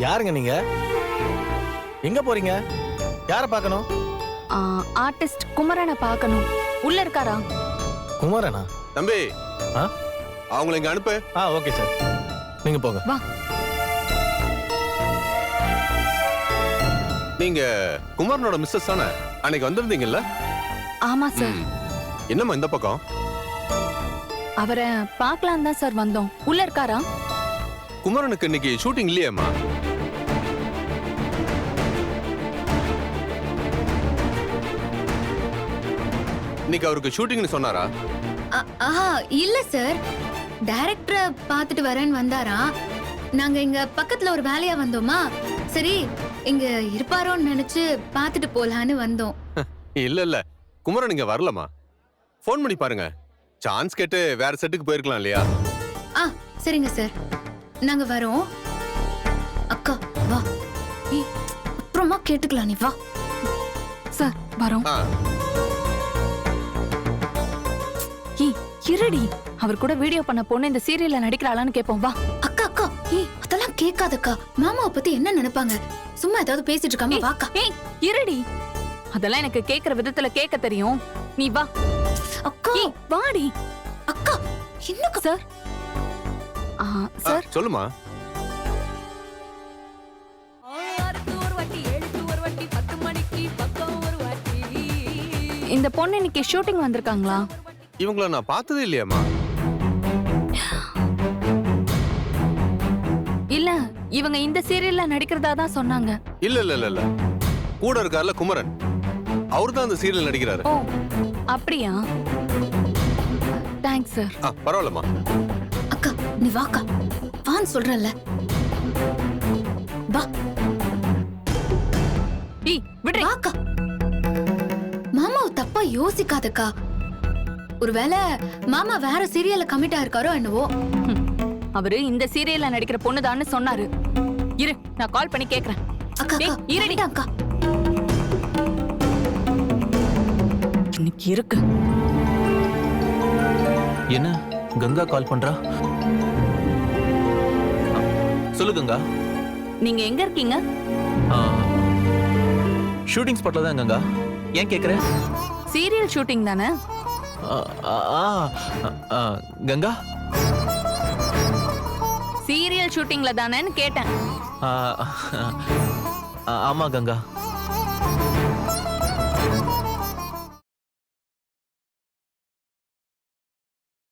யாருங்க நீங்க? எங்க போறீங்க? யார பார்க்கணும்? ஆர்டிஸ்ட் குமரனை பார்க்கணும். உள்ள இருக்காரா? குமரனா? தம்பி, அவங்களை இங்க அனுப்பு. ஓகே சார், நீங்க போங்க. வா. நீங்க குமரனோட மிஸ்ஸஸ் தானே? அன்னைக்கு வந்திருந்தீங்கல்ல? ஆமா சார். என்னம்மா இந்த பக்கம்? அவரை பார்க்கலாம் தான் சார் வந்தோம். உள்ள இருக்காரா? குமரனுக்கு இன்னைக்கு ஷூட்டிங் இல்லையாம்மா? இன்னைக்கு அவருக்கு ஷூட்டிங்னு சொன்னாரா? இல்ல சார், டைரக்டரை பார்த்துட்டு வரேன்னு வந்தாரா. நாங்க இங்க பக்கத்துல ஒரு வேலையா வந்தோமா, சரி இங்க இருப்பாரோன்னு நினைச்சு பார்த்துட்டு போலான்னு வந்தோம். இல்ல இல்ல, குமரன் இங்க வரலமா. போன் பண்ணி பாருங்க, சான்ஸ் கேட்டு வேற செட்டுக்கு போயிருக்கலாம் இல்லையா? சரிங்க சார், நாங்க வரோம். அக்கா வா, அப்புறமா கேட்டுக்கலாம், நீ வா. சார் வரோம். இருடி, அவர் கூட வீடியோ பண்ண பொண்ணு இந்த சீரியல்ல நடிக்கிறாளான்னு கேட்போம். வா. அக்கா அக்கா, அதெல்லாம் கேட்காதக்கா. மாமாவை பத்தி என்ன நினைப்பாங்க? சும்மா ஏதாவது பேசிட்டு இருக்காம வாக்கா. இருடி, அதெல்லாம் எனக்கு கேக்குற விதத்துல கேட்க தெரியும். நீ வா. அக்கா வாடி. அக்கா என்னக்கா? சார் சார் சொல்லுமா. இந்த பொண்ணு இன்னைக்கு ஷூட்டிங் வந்திருக்காங்களா? இவங்கள நான் பார்த்ததே இல்லையாமா. இல்ல, இவங்க இந்த சீரியல்ல நடிக்கிறதா தான் சொன்னாங்க. இல்ல இல்ல இல்ல, கூட இருக்கார்ல குமரன், அவர்தான் அந்த சீரியல் நடிக்கிறாரு. ஓ அப்படியா? Thanks sir. பரவாயில்லம்மா. அக்கா நீ வாக்கா, வான்னு சொல்றல. வா. விடு. வாக்கா. மாமாவை தப்பா யோசிக்காதக்கா. ஒருவேளை மாமா வேற சீரியல்ல கமிட் ஆயிருக்காரோ என்னவோ. அவரு இந்த சீரியல்ல நடிக்கிற பொண்ணுதான்னு சொன்னாரு. இரு, நான் கால் பண்ணி கேக்குறேன். அக்கா இருடி அக்கா. இன்னைக்கு இருக்கு. என்ன கங்கா கால் பண்றா? சொல்லு கங்கா. நீங்க எங்க இருக்கீங்க? ஷூட்டிங் ஸ்பாட்ல தான் கங்கா. ஏன் கேக்குற? சீரியல் ஷூட்டிங் தானே? கங்கா சீரியல் ஷூட்டிங்ல தானேன்னு கேட்டேன். ஆமா கங்கா.